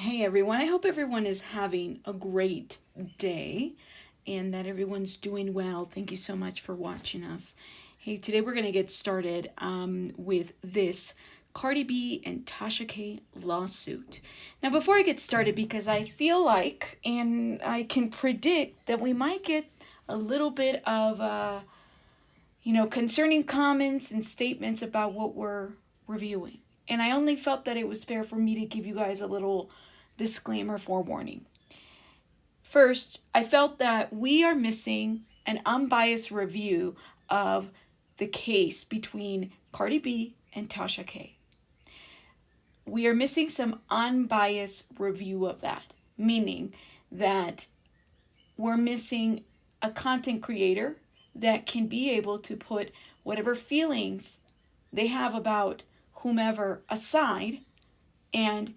Hey everyone, I hope everyone is having a great day and that everyone's doing well. Thank you so much for watching us. Hey, today we're going to get started with this Cardi B and TashaK lawsuit. Now, before I get started, because I feel like and I can predict that we might get a little bit of, concerning comments and statements about what we're reviewing. And I only felt that it was fair for me to give you guys a little disclaimer forewarning. First, I felt that we are missing an unbiased review of the case between Cardi B and TashaK. We are missing some unbiased review of that, meaning that we're missing a content creator that can be able to put whatever feelings they have about whomever aside and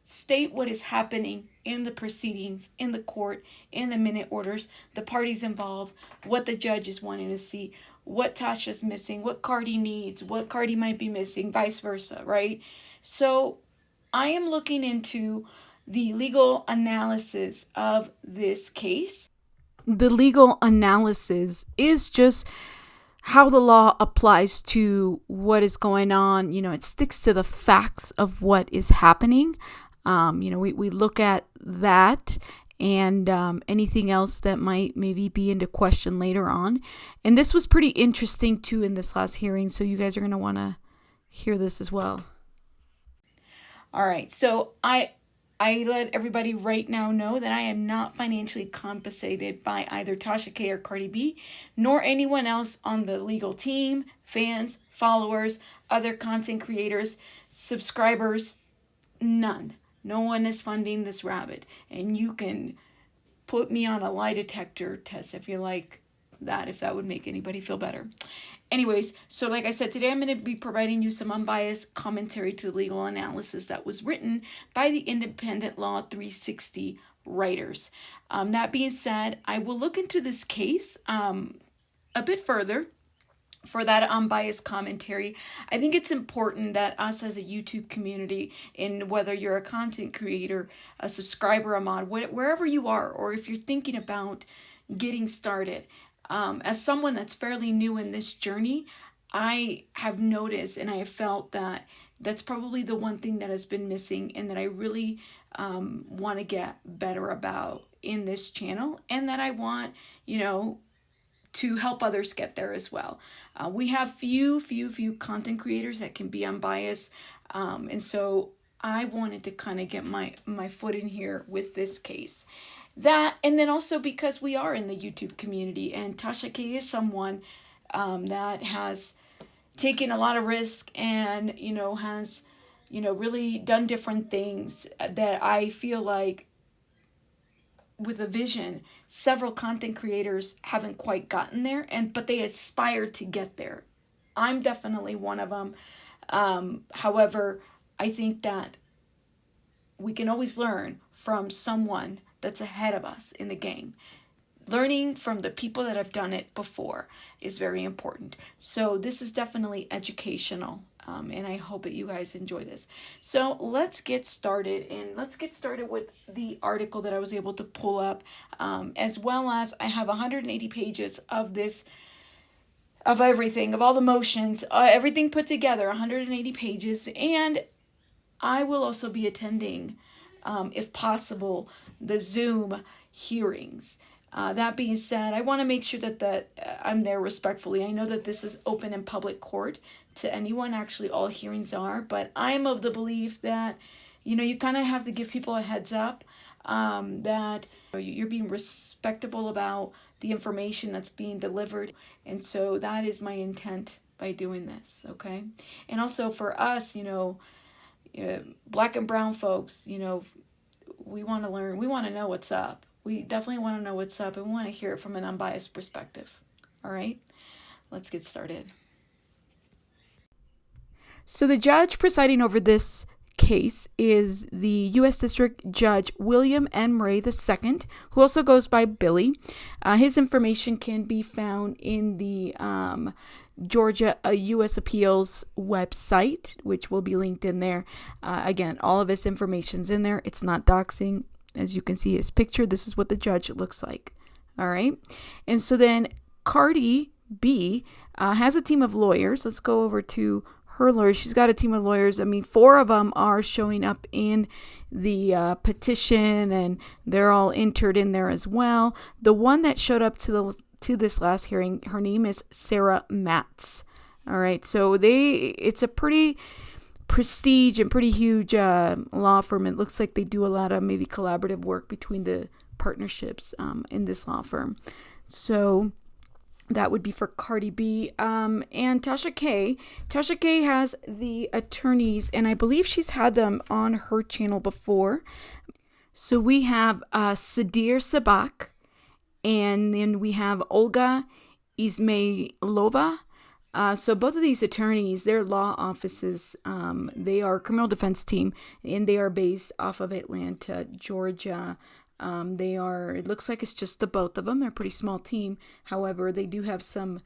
state what is happening in the proceedings, in the court, in the minute orders, the parties involved, what the judge is wanting to see, what Tasha's missing, what Cardi needs, what Cardi might be missing, vice versa, right? So I am looking into the legal analysis of this case. The legal analysis is just how the law applies to what is going on. It sticks to the facts of what is happening. We look at that and anything else that might maybe be into question later on. And this was pretty interesting too in this last hearing, so you guys are going to want to hear this as well. All right, so I let everybody right now know that I am not financially compensated by either TashaK or Cardi B, nor anyone else on the legal team, fans, followers, other content creators, subscribers, none. No one is funding this rabbit. And you can put me on a lie detector test if you like that, if that would make anybody feel better. Anyways, so like I said, today I'm going to be providing you some unbiased commentary to the legal analysis that was written by the Independent Law 360 writers. That being said, I will look into this case a bit further for that unbiased commentary. I think it's important that us as a YouTube community, and whether you're a content creator, a subscriber, a mod, wherever you are, or if you're thinking about getting started, as someone that's fairly new in this journey, I have noticed and I have felt that that's probably the one thing that has been missing and that I really want to get better about in this channel, and that I want, to help others get there as well. We have few content creators that can be unbiased, and so I wanted to kind of get my foot in here with this case. That, and then also because we are in the YouTube community, and TashaK is someone that has taken a lot of risk and, has, really done different things that I feel like with a vision, several content creators haven't quite gotten there, but they aspire to get there. I'm definitely one of them. However, I think that we can always learn from someone that's ahead of us in the game. Learning from the people that have done it before is very important. So this is definitely educational, and I hope that you guys enjoy this. So let's get started, and let's get started with the article that I was able to pull up, as well as I have 180 pages of this, of everything, of all the motions, everything put together, 180 pages, and I will also be attending, if possible, the Zoom hearings. That being said, I want to make sure that I'm there respectfully. I know that this is open in public court to anyone. Actually, all hearings are. But I'm of the belief that, you kind of have to give people a heads up that you're being respectable about the information that's being delivered. And so that is my intent by doing this, okay? And also for us, Black and brown folks, we want to learn. We want to know what's up. We definitely want to know what's up, and we want to hear it from an unbiased perspective. All right, let's get started. So the judge presiding over this case is the U.S. District Judge William N. Murray II, who also goes by Billy. His information can be found in the Georgia U.S. Appeals website, which will be linked in there. Again, all of this information's in there. It's not doxing. As you can see his picture, this is what the judge looks like. All right. And so then Cardi B has a team of lawyers. Let's go over to her lawyers. She's got a team of lawyers. I mean, 4 of them are showing up in the petition, and they're all entered in there as well. The one that showed up to this last hearing, her name is Sarah Matz. All right. So it's a pretty prestige and pretty huge law firm. It looks like they do a lot of maybe collaborative work between the partnerships in this law firm. So that would be for Cardi B. And TashaK. TashaK has the attorneys, and I believe she's had them on her channel before. So we have Sadir Sabak, and then we have Olga Izmailova. So both of these attorneys, their law offices, they are a criminal defense team, and they are based off of Atlanta, Georgia. It looks like it's just the both of them. They're a pretty small team. However, they do have some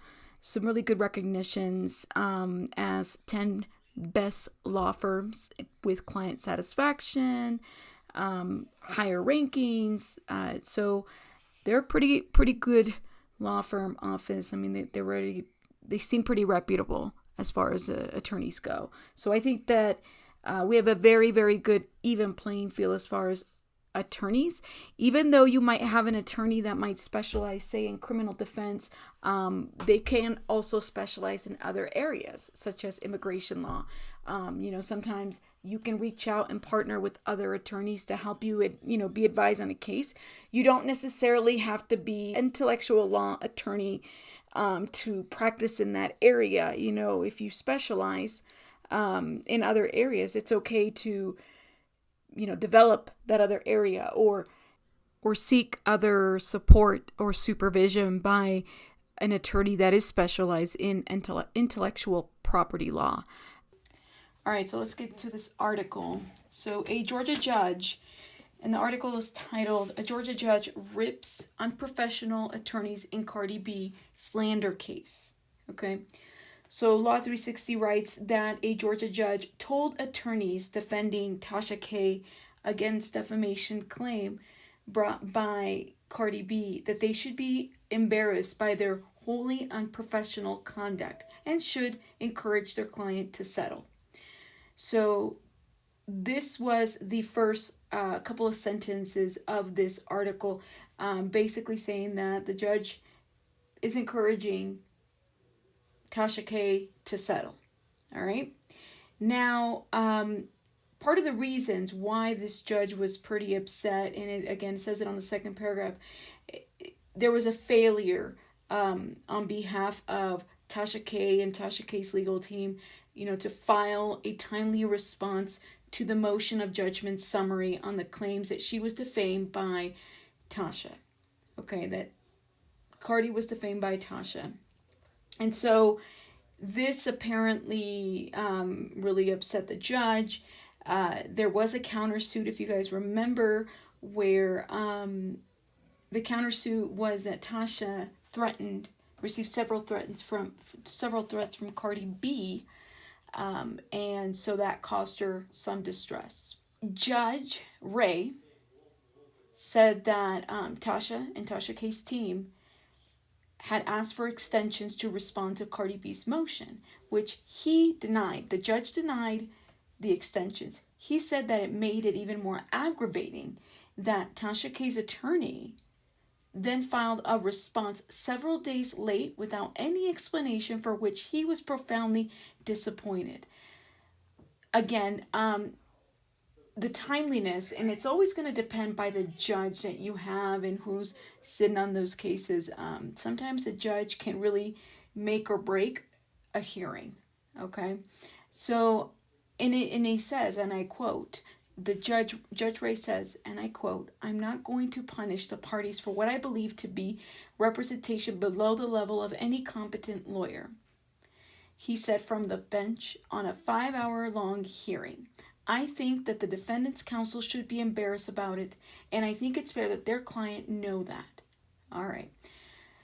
really good recognitions as 10 best law firms with client satisfaction, higher rankings. So they're a pretty good law firm office. I mean, they seem pretty reputable as far as attorneys go. So I think that we have a very, very good even playing field as far as attorneys. Even though you might have an attorney that might specialize, say, in criminal defense, they can also specialize in other areas, such as immigration law. Sometimes you can reach out and partner with other attorneys to help you, be advised on a case. You don't necessarily have to be an intellectual law attorney to practice in that area. If you specialize in other areas, it's okay to develop that other area or seek other support or supervision by an attorney that is specialized in intellectual property law. All right, so let's get to this article. So a Georgia judge, and the article is titled, "A Georgia Judge Rips Unprofessional Attorneys in Cardi B Slander Case." Okay. So Law 360 writes that a Georgia judge told attorneys defending TashaK against defamation claim brought by Cardi B that they should be embarrassed by their wholly unprofessional conduct and should encourage their client to settle. So this was the first couple of sentences of this article, basically saying that the judge is encouraging TashaK to settle. All right. Now, part of the reasons why this judge was pretty upset, and it again says it on the second paragraph, there was a failure on behalf of TashaK and TashaK's legal team, to file a timely response to the motion of judgment summary on the claims that she was defamed by Tasha. Okay, that Cardi was defamed by Tasha. And so this apparently really upset the judge. There was a countersuit, if you guys remember, where the countersuit was that Tasha received several threats from Cardi B, and so that caused her some distress. Judge Ray said that Tasha and TashaK's team had asked for extensions to respond to Cardi B's motion, which he denied. The judge denied the extensions. He said that it made it even more aggravating that TashaK's attorney then filed a response several days late without any explanation, for which he was profoundly disappointed. Again, the timeliness, and it's always going to depend by the judge that you have and who's sitting on those cases. Sometimes the judge can really make or break a hearing. Okay, so and he says, and I quote, Judge Ray says, and I quote, "I'm not going to punish the parties for what I believe to be representation below the level of any competent lawyer," he said from the bench on a 5-hour-long hearing. "I think that the defendant's counsel should be embarrassed about it, and I think it's fair that their client know that." All right.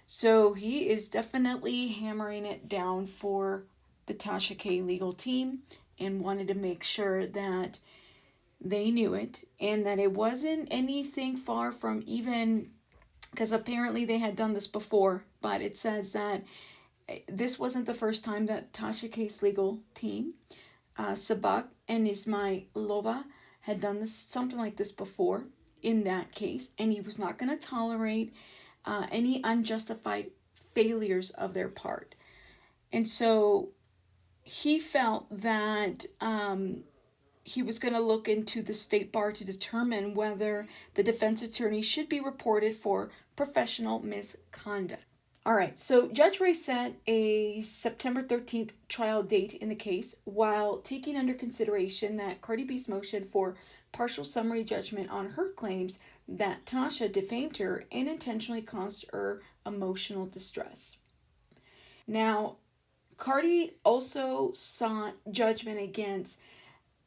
So he is definitely hammering it down for the TashaK legal team and wanted to make sure that they knew it and that it wasn't anything far from even, because apparently they had done this before, but it says that this wasn't the first time that TashaK's legal team, Sabak and Ismailova, had done this, something like this before in that case, and he was not going to tolerate any unjustified failures of their part. And so he felt that he was going to look into the state bar to determine whether the defense attorney should be reported for professional misconduct. All right, so Judge Ray set a September 13th trial date in the case while taking under consideration that Cardi B's motion for partial summary judgment on her claims that Tasha defamed her and intentionally caused her emotional distress. Now, Cardi also sought judgment against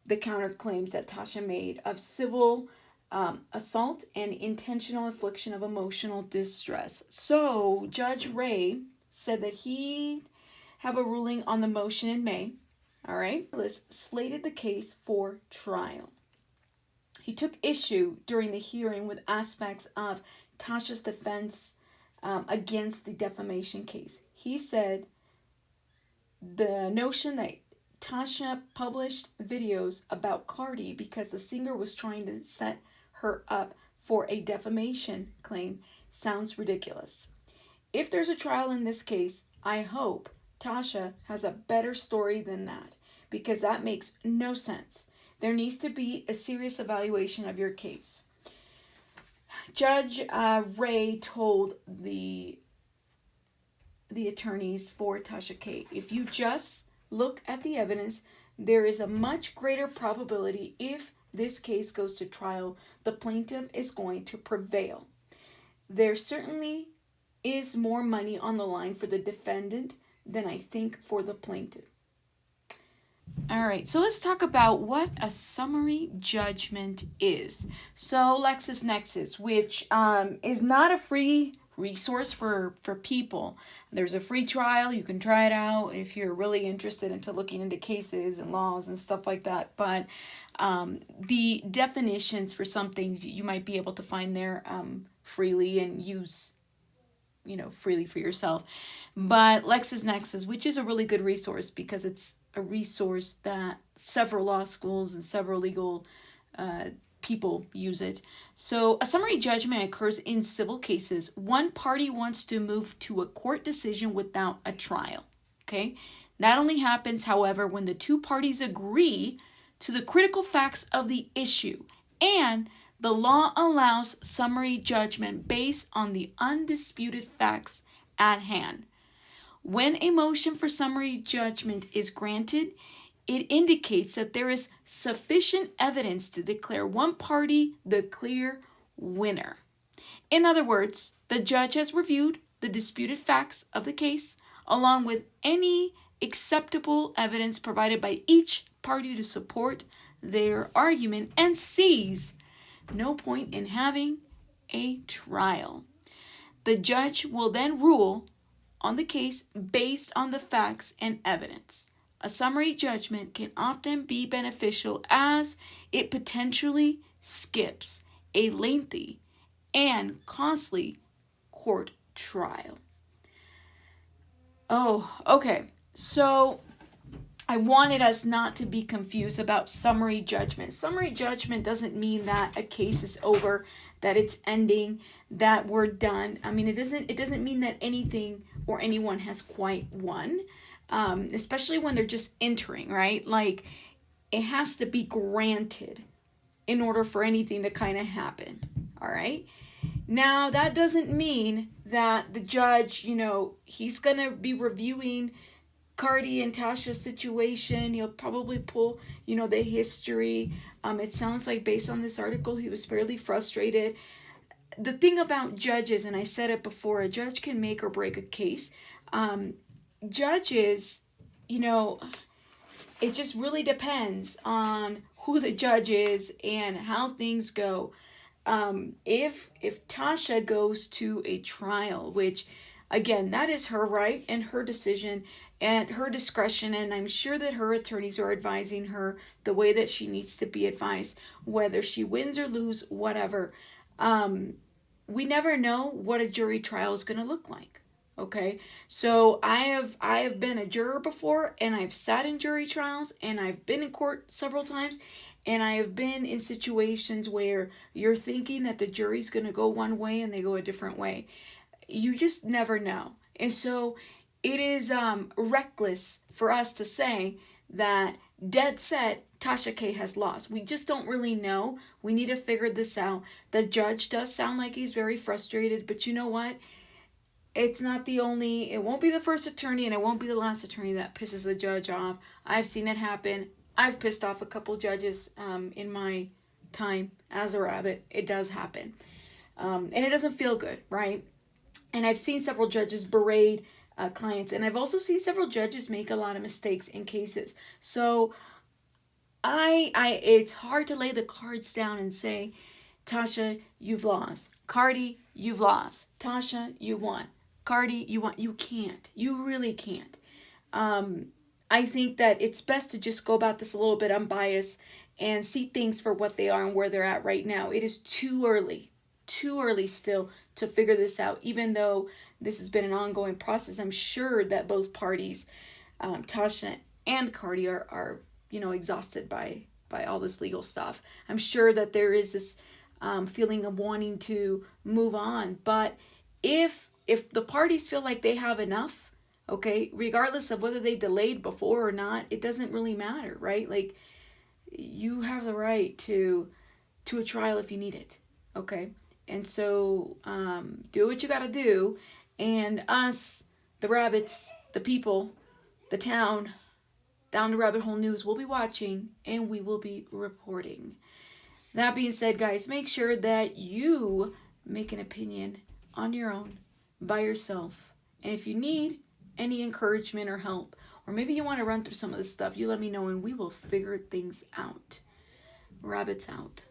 the counterclaims that Tasha made of civil assault and intentional infliction of emotional distress. So Judge Ray said that he have a ruling on the motion in May. All right, slated the case for trial. He took issue during the hearing with aspects of Tasha's defense against the defamation case. He said the notion that Tasha published videos about Cardi because the singer was trying to set her up for a defamation claim sounds ridiculous. If there's a trial in this case, I hope Tasha has a better story than that, because that makes no sense. There needs to be a serious evaluation of your case. Judge Ray told the attorneys for TashaK, if you just look at the evidence, there is a much greater probability if this case goes to trial, the plaintiff is going to prevail. There certainly is more money on the line for the defendant than I think for the plaintiff. All right, so let's talk about what a summary judgment is. So LexisNexis, which is not a free resource for people. There's a free trial. You can try it out if you're really interested into looking into cases and laws and stuff like that. But the definitions for some things you might be able to find there freely and use, freely for yourself. But LexisNexis, which is a really good resource because it's a resource that several law schools and several legal people use it. So a summary judgment occurs in civil cases. One party wants to move to a court decision without a trial. Okay? That only happens, however, when the two parties agree to the critical facts of the issue and the law allows summary judgment based on the undisputed facts at hand. When a motion for summary judgment is granted, it indicates that there is sufficient evidence to declare one party the clear winner. In other words, the judge has reviewed the disputed facts of the case, along with any acceptable evidence provided by each party to support their argument, and sees no point in having a trial. The judge will then rule on the case based on the facts and evidence. A summary judgment can often be beneficial as it potentially skips a lengthy and costly court trial. Oh, okay. So I wanted us not to be confused about summary judgment. Summary judgment doesn't mean that a case is over, that it's ending, that we're done. I mean, it doesn't mean that anything or anyone has quite won. Especially when they're just entering, right? Like, it has to be granted in order for anything to kind of happen, all right? Now, that doesn't mean that the judge, he's going to be reviewing Cardi and Tasha's situation. He'll probably pull, the history. It sounds like based on this article, he was fairly frustrated. The thing about judges, and I said it before, a judge can make or break a case. Judges, it just really depends on who the judge is and how things go. If Tasha goes to a trial, which again, that is her right and her decision and her discretion, and I'm sure that her attorneys are advising her the way that she needs to be advised, whether she wins or lose, whatever. We never know what a jury trial is going to look like. Okay, so I have been a juror before, and I've sat in jury trials, and I've been in court several times, and I have been in situations where you're thinking that the jury's going to go one way and they go a different way. You just never know. And so it is reckless for us to say that dead set TashaK has lost. We just don't really know. We need to figure this out. The judge does sound like he's very frustrated, but you know what? It's not the only, it won't be the first attorney and it won't be the last attorney that pisses the judge off. I've seen it happen. I've pissed off a couple judges in my time as a rabbit. It does happen. And it doesn't feel good, right? And I've seen several judges berate clients, and I've also seen several judges make a lot of mistakes in cases. So it's hard to lay the cards down and say, Tasha, you've lost. Cardi, you've lost. Tasha, you won. Cardi, you won. You can't. You really can't. I think that it's best to just go about this a little bit unbiased and see things for what they are and where they're at right now. It is too early still to figure this out, even though this has been an ongoing process. I'm sure that both parties, Tasha and Cardi, are exhausted by all this legal stuff. I'm sure that there is this feeling of wanting to move on, but if the parties feel like they have enough, okay, regardless of whether they delayed before or not, it doesn't really matter, right? Like, you have the right to a trial if you need it, okay? And so do what you gotta do, and us, the rabbits, the people, the town, Down the Rabbit Hole News, will be watching, and we will be reporting. That being said, guys, make sure that you make an opinion on your own, by yourself. And if you need any encouragement or help, or maybe you want to run through some of this stuff, you let me know and we will figure things out. Rabbits out.